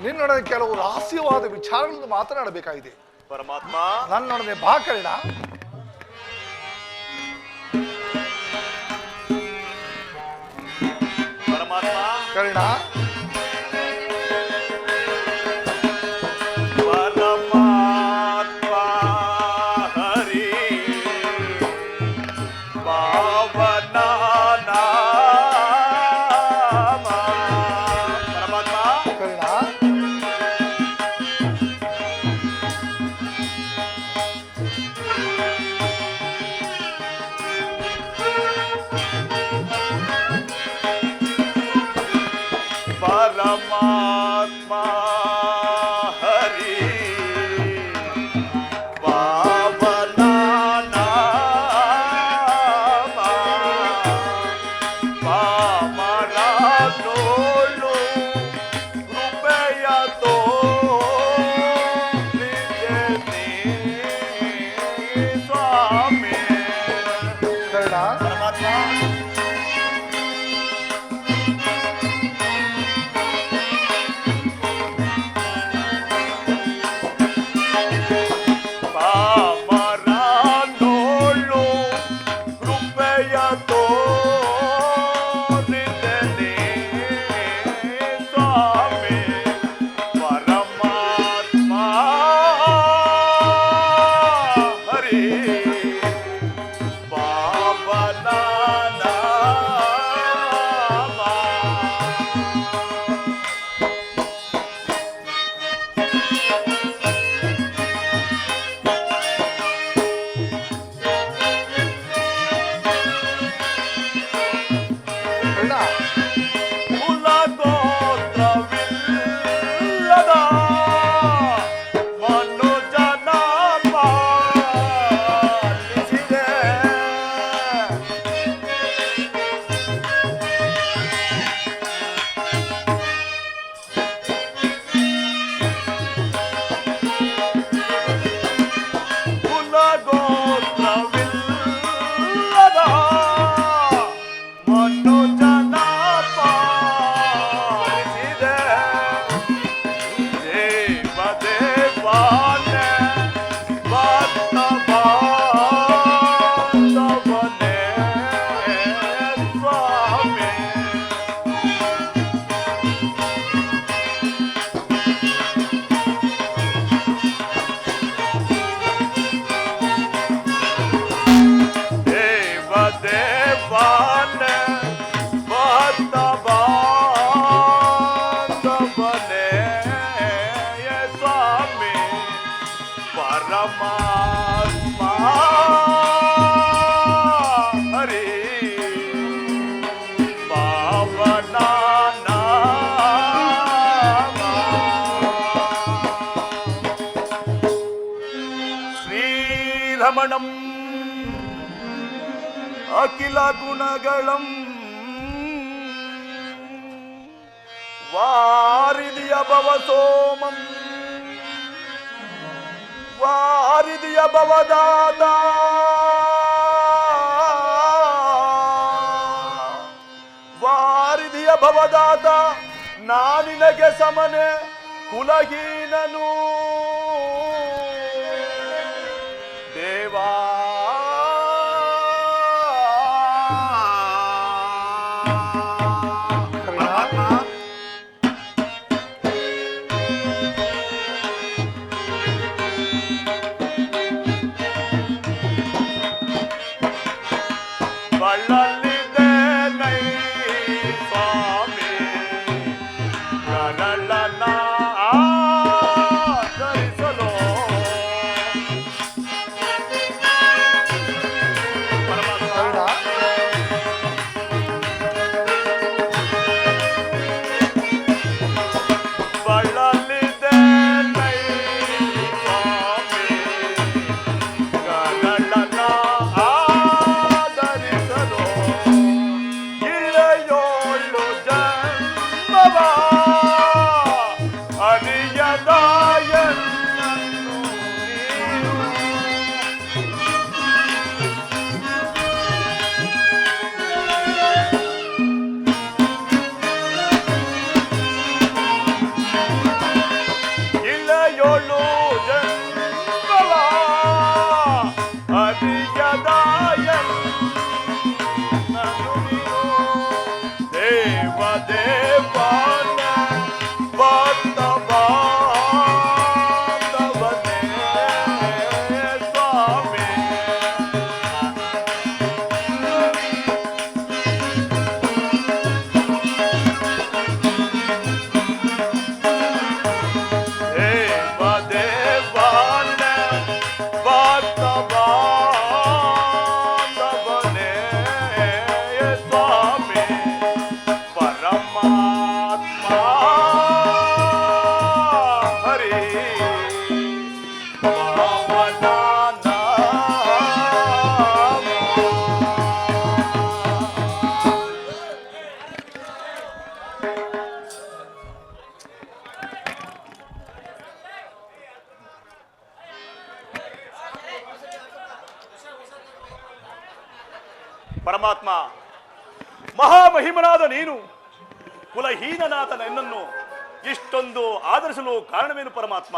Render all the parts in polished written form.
ನಿನ್ನೊಡನೆ ಕೆಲವು ರಹಸ್ಯವಾದ ವಿಚಾರಗಳನ್ನು ಮಾತನಾಡಬೇಕಾಗಿದೆ. ಪರಮಾತ್ಮ, ನನ್ನೊಡನೆ ಬಾ ಕರ್ಣ. ಪರಮಾತ್ಮ, ಕರ್ಣ, ರಮಣಂ ಅಖಿಲ ಗುಣಗಳಂ ವಾರಿದಿಯ ಭವ ಸೋಮಂ ವಾರಿದಿಯ ಭವದಾದ ವಾರಿದಿಯ ಭವದಾದ ನಾನಿನಗೆ ಸಮನೆ ಕುಲಹೀನನು ದೇವಾ ಧರಿಸಲು ಪರಮಾತ್ಮ, ಮಹಾಮಹಿಮನಾದ ನೀನು ಕುಲಹೀನನಾದ ನನ್ನನ್ನು ಇಷ್ಟೊಂದು ಆದರಿಸಲು ಕಾರಣವೇನು ಪರಮಾತ್ಮ?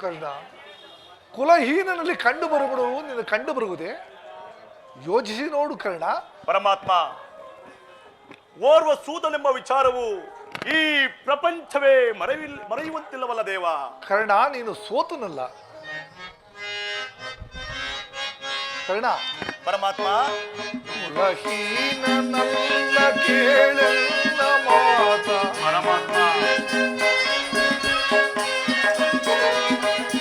ಕರ್ಣ, ಕುಲಹೀನನಲ್ಲಿ ಕಂಡು ಬರುವುದು ನಿನ್ನ ಕಂಡು ಬರುವುದೇ? ಯೋಚಿಸಿ ನೋಡು ಕರ್ಣ. ಪರಮಾತ್ಮ, ಓರ್ವ ಸೂತನೆಂಬ ವಿಚಾರವು ಈ ಪ್ರಪಂಚವೇ ಮರೆಯುವಂತಿಲ್ಲವಲ್ಲ ದೇವ. ಕರ್ಣ, ನೀನು ಸೋತನಲ್ಲ ಕರ್ಣ. ಪರಮಾತ್ಮ, ಕುಲಹೀನನಲ್ಲ ಕೇಳೆಲ್ಲ ಮಾತ. ಪರಮಾತ್ಮ,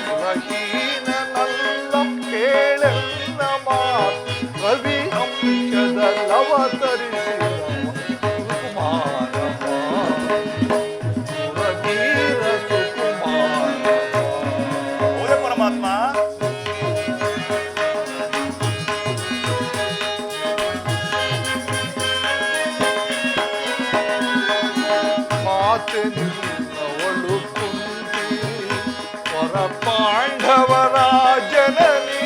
ಕುಲಹೀನನಲ್ಲ ಕೇಳೆಲ್ಲ ಮಾತ. ರವಿ ಅಂಶದಲ್ಲವತರಿಸಿದ ಸುಕುಮಾರ ಸುರವೀರ ಸುಕುಮಾರ. ಹೌದೇ ಪರಮಾತ್ಮ? ಮಾತೆ ನಿನ್ನವಳು ಕುಂತಿ ಹೊರ ಪಾಂಡವರ ಜನನಿ.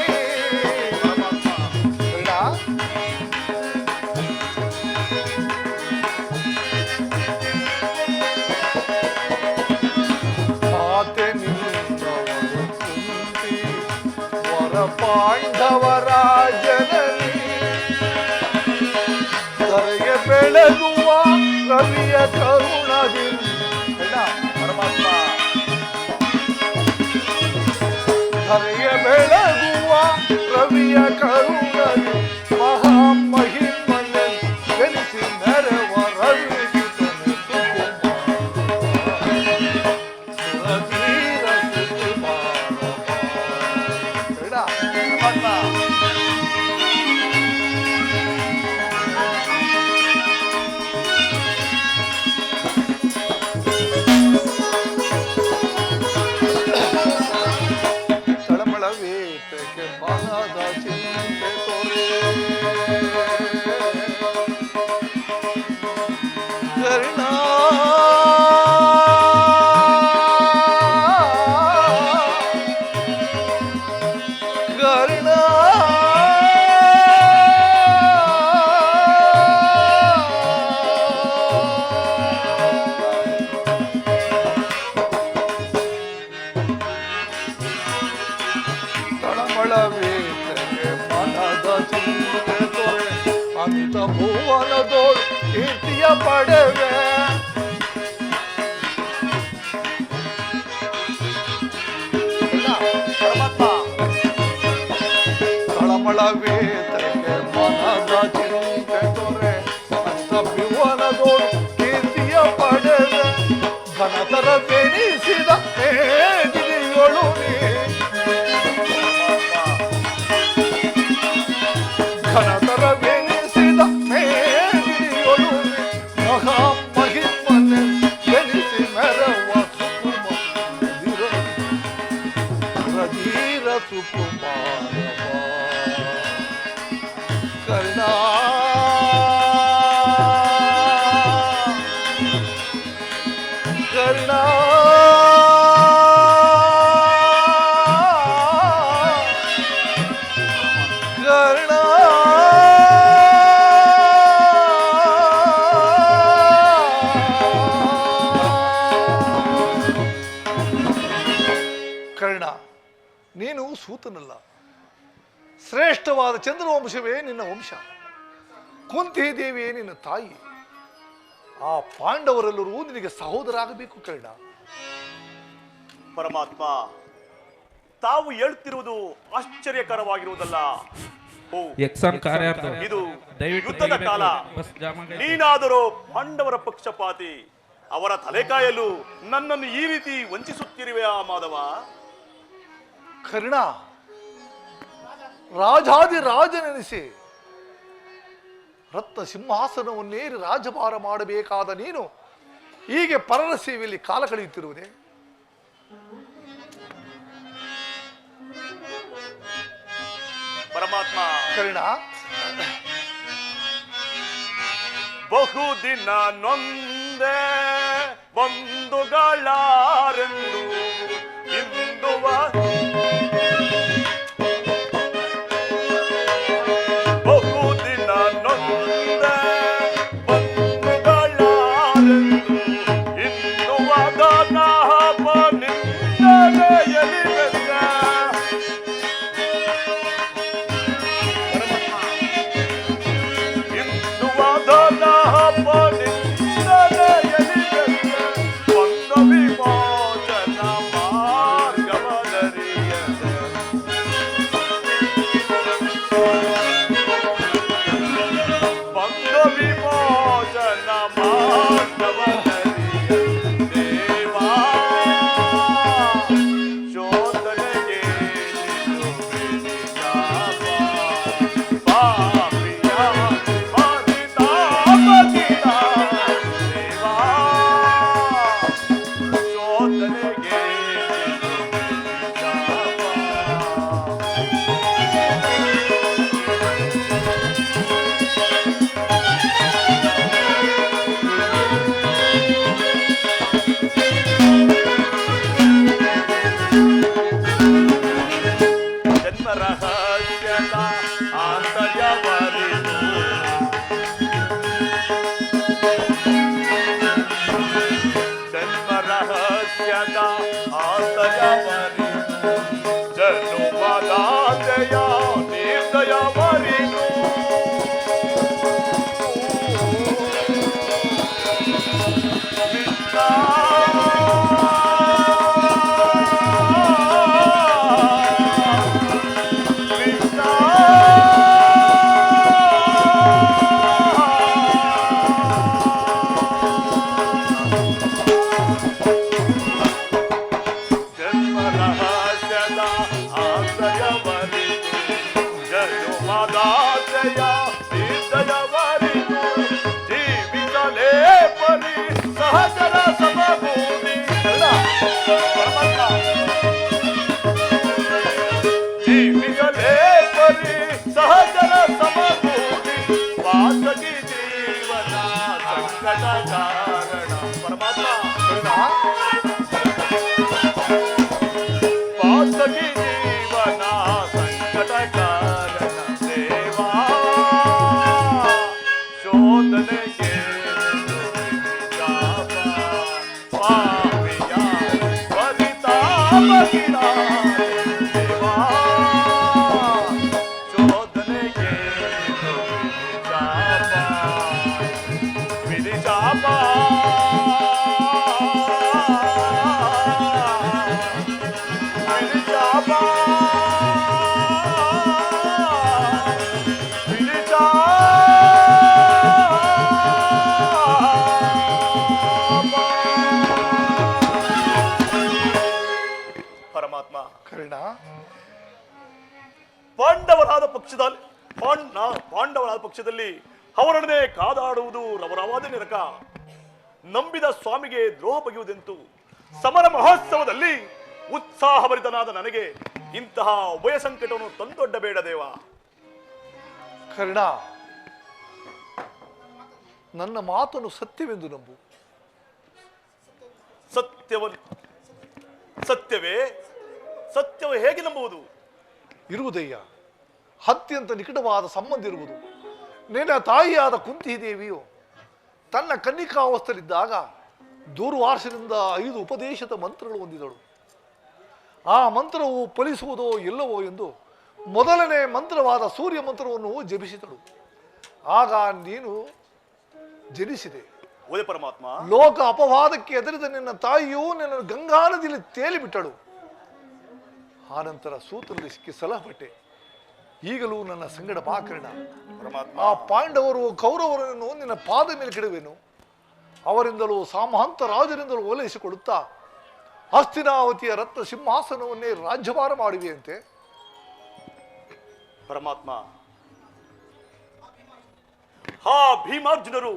ಕರ್ಣ, ಮಾತೆ ನಿನ್ನವಳು ಕುಂತಿ ಹೊರ ಪಾಂಡವರ ಜನನಿ. ಧರೆಗೆ ಬೆಳಗುವ ರವಿಯ ಕರುಣದಿಂದ. ಪರಮಾತ್ಮ, ಧರೆಗೆ ಬೆಳಗುವ ರವಿಯ ಕರುಣದಿ ಮಹಾಮಹಿಮನೆ ಗೆಲಿಸಿ ಮೆರವ ರವಿಸುತ್ತನೆ ಸುರವೀರ ಸುಕುಮಾರ. ಪರಮಾತ್ಮ, ತಳಮಳವೇತಕ್ಕೆ ಮನದ ಚಿಂತೆ ತೊರೆ. ಕರ್ಣ, ಕರ್ಣ, ತಳಮಳವೇತಕ್ಕೆ ಮನದ ಚಿಂತೆ ತೊರೆ. ಅಂತ ಭುವನದೋಳು ಕೀರ್ತಿಯ ಪಡೆವೆ. ಪರಮಾತ್ಮ, ತಳಮಳವೇತಕ್ಕೆ ಮನದ ಚಿಂತೆ ತೊರೆ. ಅಂತ ಭುವನದೋಳು ಕೀರ್ತಿಯ ಪಡೆವೆ. ಘನತರ ಬೆನಿಸಿದ ಮೇದಿರಿಯೊಳು ನೀ. ಘನತರ ಬೆನಿಸಿದ ಮೇದಿರಿಯೊಳು ನೀ. ಮಹಾಮಹಿಮನೆ ಗೆಲಿಸಿ ಮೆರವ ಸುಕುಮಾರ ಸುಕುಮಾರ. ಕರ್ಣ, ಕರ್ಣ, ಕರ್ಣ. ಕರ್ಣ, ನೀನು ಸೂತನಲ್ಲ. ಶ್ರೇಷ್ಠವಾದ ಚಂದ್ರವಂಶವೇ ನಿನ್ನ ವಂಶ. ಕುಂತಿ ದೇವಿಯೇ ನಿನ್ನ ತಾಯಿ. ಆ ಪಾಂಡವರೆಲ್ಲರೂ ನಿನಗೆ ಸಹೋದರ ಆಗಬೇಕು ಕರ್ಣ. ಪರಮಾತ್ಮ, ತಾವು ಹೇಳ್ತಿರುವುದು ಆಶ್ಚರ್ಯಕರವಾಗಿರುವುದಲ್ಲ. ಓ, ಎಕ್ಸಾಮ್ ಕಾರ್ಯಾರ್ಥ ಇದು ದಯವಿಟ್ಟು ಯುದ್ಧದ ಕಾಲ. ಬಸ್ ಜಾಮ ನೀನಾದರೂ ಪಾಂಡವರ ಪಕ್ಷಪಾತಿ. ಅವರ ತಲೆಕಾಯಲು ನನ್ನನ್ನು ಈ ರೀತಿ ವಂಚಿಸುತ್ತಿರುವೆಯಾ ಮಾಧವ? ಕರ್ಣ, ರಾಜಾದಿ ರಾಜನೆನಿಸಿ ರತ್ನ ಸಿಂಹಾಸನವನ್ನೇರಿ ರಾಜಭಾರ ಮಾಡಬೇಕಾದ ನೀನು ಹೀಗೆ ಪರರ ಸೇವೆಯಲ್ಲಿ ಕಾಲ ಕಳೆಯುತ್ತಿರುವುದೇ? ಪರಮಾತ್ಮ, ಕರ್ಣ, ಬಹುದಿನ ನೊಂದೆ ಬಂಧುಗಳಾರೆಂದು ಇಂದುವ ಬಹುದಿನ ನೊಂದೆ ವಾಸಗಿ ಜೀವನ ಸಂಕಟ ಕಾರಣ ದೇವಾ ಶೋಧನೆಗೆ ಪಾಪಿಯ ಪರಿತಾಪಗಿಡ ದೇವಾ ಶೋಧನೆಗೆ ವಿಧಿಜಾಪ ಪರಮಾತ್ಮ ಕರ್ಣ, ಪಾಂಡವರಾದ ಪಕ್ಷದಲ್ಲಿ ಅವರೊಡನೆ ಕಾದಾಡುವುದು ರವರವಾದ ನಿರಕ. ನಂಬಿದ ಸ್ವಾಮಿಗೆ ದ್ರೋಹ ಬಗೆಯುವುದೆಂತು? ಸಮರ ಮಹೋತ್ಸವದಲ್ಲಿ ಉತ್ಸಾಹಭರಿತನಾದ ನನಗೆ ಇಂತಹ ಉಭಯ ಸಂಕಟವನ್ನು ತಂದೊಡ್ಡಬೇಡ ದೇವ. ಕರ್ಣ, ನನ್ನ ಮಾತನ್ನು ಸತ್ಯವೆಂದು ನಂಬು. ಸತ್ಯವೇ ಹೇಗೆ ನಂಬುವುದು? ಇರುವುದಯ್ಯ, ಅತ್ಯಂತ ನಿಕಟವಾದ ಸಂಬಂಧ ಇರುವುದು. ನಿನ್ನ ತಾಯಿಯಾದ ಕುಂತಿದೇವಿಯು ತನ್ನ ಕನ್ನಿಕಾವಸ್ಥೆಯಲ್ಲಿದ್ದಾಗ ದೂರ್ವಾರ್ಷದಿಂದ 5 ಉಪದೇಶದ ಮಂತ್ರಗಳು ಹೊಂದಿದಳು. ಆ ಮಂತ್ರವು ಫಲಿಸುವುದೋ ಇಲ್ಲವೋ ಎಂದು ಮೊದಲನೇ ಮಂತ್ರವಾದ ಸೂರ್ಯ ಮಂತ್ರವನ್ನು ಜಪಿಸಿದಳು. ಆಗ ನೀನು ಜನಿಸಿದೆ. ಪರಮಾತ್ಮ, ಲೋಕ ಅಪವಾದಕ್ಕೆ ಎದುರಿದ ನಿನ್ನ ತಾಯಿಯು ನಿನ್ನ ಗಂಗಾ ನದಿಯಲ್ಲಿ ತೇಲಿಬಿಟ್ಟಳು. ಆನಂತರ ಸೂತ್ರದಲ್ಲಿ ಸಿಕ್ಕಿ ಸಲಹಪಟ್ಟೆ. ಈಗಲೂ ನನ್ನ ಸಂಗಡ ಬಾ ಕರ್ಣ. ಆ ಪಾಂಡವರು ಕೌರವರನ್ನು ನಿನ್ನ ಪಾದ ಮೇಲೆ ಕೆಡುವೆನು. ಅವರಿಂದಲೂ ಸಾಮಂತ ರಾಜರಿಂದಲೂ ಓಲೈಸಿಕೊಳ್ಳುತ್ತಾ ಹಸ್ತಿನಾವತಿಯ ರತ್ನ ಸಿಂಹಾಸನವನ್ನೇ ರಾಜ್ಯಭಾರ ಮಾಡುವೆಯಂತೆ. ಪರಮಾತ್ಮ, ಹಾ ಭೀಮಾರ್ಜುನರು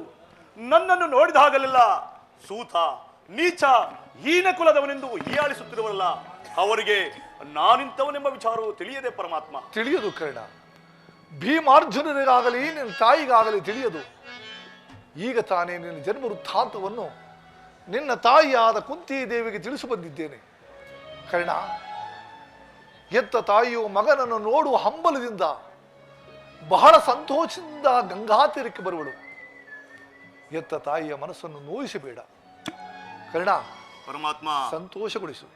ನನ್ನನ್ನು ನೋಡಿದಾಗಲೆಲ್ಲ ಸೂತ, ನೀಚ, ಹೀನ ಕುಲದವನೆಂದು ಹೀಯಾಳಿಸುತ್ತಿರುವಲ್ಲ, ಅವರಿಗೆ ನಾನಿಂತವನೆಂಬ ವಿಚಾರವು ತಿಳಿಯದೆ ಪರಮಾತ್ಮ. ತಿಳಿಯದು ಕರ್ಣ, ಭೀಮಾರ್ಜುನರಿಗಾಗಲಿ ನಿನ್ನ ತಾಯಿಗಾಗಲಿ ತಿಳಿಯದು. ಈಗ ತಾನೇ ನಿನ್ನ ಜನ್ಮ ವೃತ್ತಾಂತವನ್ನು ನಿನ್ನ ತಾಯಿಯಾದ ಕುಂತಿ ದೇವಿಗೆ ತಿಳಿಸಿ ಬಂದಿದ್ದೇನೆ. ಕರ್ಣ, ಎತ್ತ ತಾಯಿಯು ಮಗನನ್ನು ನೋಡುವ ಹಂಬಲದಿಂದ ಬಹಳ ಸಂತೋಷದಿಂದ ಗಂಗಾ ತೀರಕ್ಕೆ ಬರುವಳು. ಎತ್ತ ತಾಯಿಯ ಮನಸ್ಸನ್ನು ನೋಯಿಸಬೇಡ ಕರ್ಣ. ಪರಮಾತ್ಮ, ಸಂತೋಷಗೊಳಿಸು.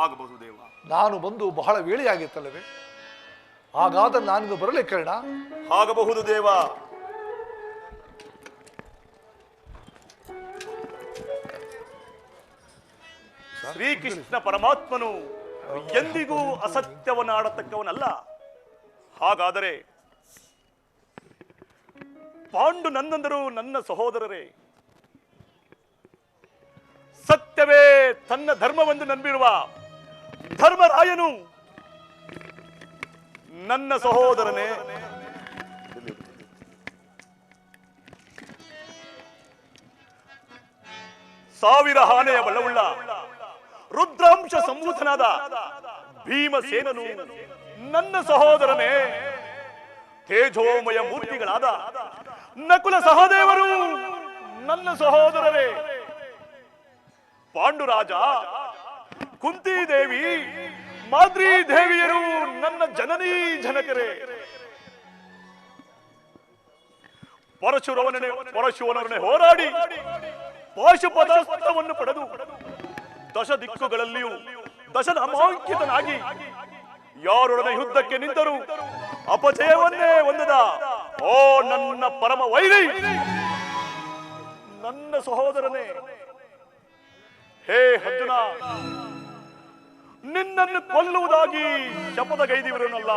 ಆಗಬಹುದು ದೇವ. ನಾನು ಬಂದು ಬಹಳ ವೇಳೆಯಾಗಿತ್ತಲ್ಲವೇ? ಹಾಗಾದರೆ ನಾನಿಂದು ಬರಲೇ ಕರ್ಣ? ಆಗಬಹುದು ದೇವ. ಶ್ರೀಕೃಷ್ಣ ಪರಮಾತ್ಮನು ಎಂದಿಗೂ ಅಸತ್ಯವನ್ನಾಡತಕ್ಕವನಲ್ಲ. ಹಾಗಾದರೆ ಪಾಂಡು ನನ್ನಂದರು ನನ್ನ ಸಹೋದರರೇ, ಸತ್ಯವೇ ತನ್ನ ಧರ್ಮವೆಂದು ನಂಬಿರುವ ಧರ್ಮರಾಯನು ನನ್ನ ಸಹೋದರನೇ. ಸಾವಿರ ಆನೆಯ ಬಲವುಳ್ಳ ರುದ್ರಾಂಶ ಸಂಭೂತನಾದ ಭೀಮಸೇನನು ನನ್ನ ಸಹೋದರನೇ. ತೇಜೋಮಯ ಮೂರ್ತಿಗಳಾದ ನಕುಲ ಸಹದೇವರು ನನ್ನ ಸಹೋದರರೇ. ಪಾಂಡುರಾಜ, ಕುಂತಿ ದೇವಿ, ಮಾದ್ರಿ ದೇವಿಯರು ನನ್ನ ಜನನೀ ಜನಕರೇ. ಪರಶುವನೊಡನೆ ಹೋರಾಡಿ ಪಾಶುಪದಾಸ್ತ್ರವನ್ನು ಪಡೆದು ದಶ ದಿಕ್ಕುಗಳಲ್ಲಿಯೂ ದಶನಾಮಾಂಕಿತನಾಗಿ ಯಾರೊಡನೆ ಯುದ್ಧಕ್ಕೆ ನಿಂತರೂ ಅಪಜಯವನ್ನೇ ಹೊಂದದ ಓ ನನ್ನ ಪರಮ ವೈರಿ, ನನ್ನ ಸಹೋದರನೇ. ಹೇ ಅರ್ಜುನ, ನಿನ್ನನ್ನು ಕೊಲ್ಲುವುದಾಗಿ ಶಪಥಗೈದಿರುವನಲ್ಲ.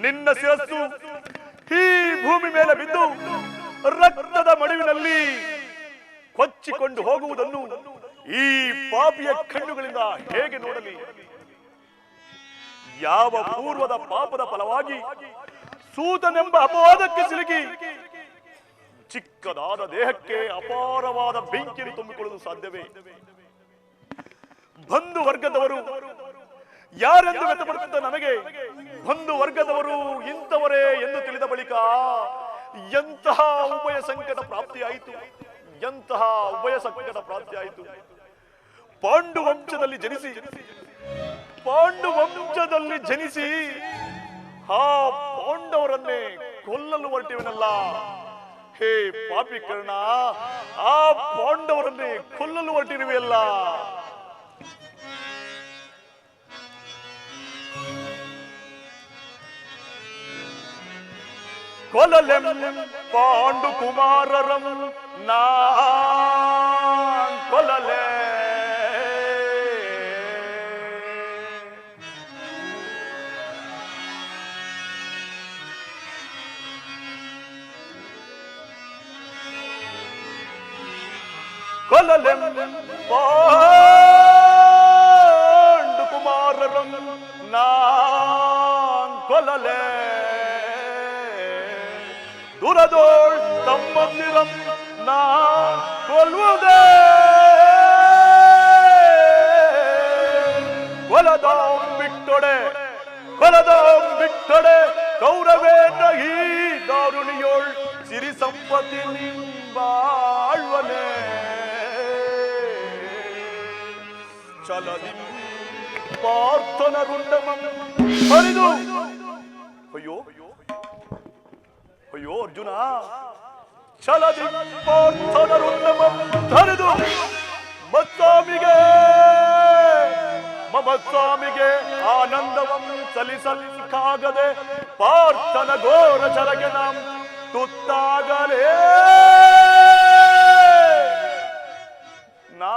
ನಿನ್ನ ಶಿರಸ್ಸು ಈ ಭೂಮಿ ಮೇಲೆ ಬಿದ್ದು ರಕ್ತದ ಮಡುವಿನಲ್ಲಿ ಕೊಚ್ಚಿಕೊಂಡು ಹೋಗುವುದನ್ನು ಈ ಪಾಪಿಯ ಕಣ್ಣುಗಳಿಂದ ಹೇಗೆ ನೋಡಲಿ? ಯಾವ ಪೂರ್ವದ ಪಾಪದ ಫಲವಾಗಿ ಸೂತನೆಂಬ ಅಪವಾದಕ್ಕೆ ಸಿಲುಕಿ ಚಿಕ್ಕದಾದ ದೇಹಕ್ಕೆ ಅಪಾರವಾದ ಬೆಂಕಿಯನ್ನು ತುಂಬಿಕೊಳ್ಳಲು ಸಾಧ್ಯವೇ? ಬಂಧು ವರ್ಗದವರು ಯಾರೆಂದು ವ್ಯಕ್ತಪಡಿಸಿದ ನನಗೆ ಬಂಧು ವರ್ಗದವರು ಇಂಥವರೇ ಎಂದು ತಿಳಿದ ಬಳಿಕ ಎಂತಹ ಉಭಯ ಸಂಕಟ ಪ್ರಾಪ್ತಿಯಾಯಿತು. ಎಂತಹ ಉಭಯ ಸಂಕಟ ಪ್ರಾಪ್ತಿ ಆಯಿತು. ಪಾಂಡು ವಂಶದಲ್ಲಿ ಜನಿಸಿ ಆ ಪಾಂಡವರನ್ನೇ ಕೊಲ್ಲಲು ಹೊರಟಿವನಲ್ಲ. ಹೇ ಪಾಪಿ ಕರ್ಣ, ಆ ಪಾಂಡವರನ್ನೇ ಕೊಲ್ಲಲು ಹೊರಟಿರುವೆಯಲ್ಲ. ಕೊಲಲೆಂ ಪಾಂಡು ಕುಮಾರರಂ ನಾ ಕೊಲಲೆ. ಕೊಲಲೆಂ ಪಾಂಡು ಕುಮಾರರಂ ನಾ ಕೊಲಲೆ. ದುರದೋಳ್ ತಮ್ಮಂದಿರಂ ನಾ ಕೊಲ್ಲುವುದೇ. ಕೊಲದಾಂ ಬಿಟ್ಟೊಡೆ ಕೌರವೇನ ಈ ದಾರುಣಿಯೋಳ್ ಸಿರಿ ಸಂಪತ್ತಿ ನಿಂಬಾಳ್ವನೆ. ಚಲದಿ ಪಾರ್ಥನ ರುಂಡಮಂ ಹರಿದು. ಅಯ್ಯೋ ಅರ್ಜುನ, ಛಲದಿ ಪಾರ್ಥನ ರುಂಡಮಂ ಹರಿದು ಮಮಸ್ವಾಮಿಗೆ ಆನಂದವಂ ಸಲಿಸಲಿಕ್ಕಾಗದೆ ಪಾರ್ಥನ ಘೋರ ಚರಗೆ ನಾಂ ತುತ್ತಾಗಲೇ. ನಾ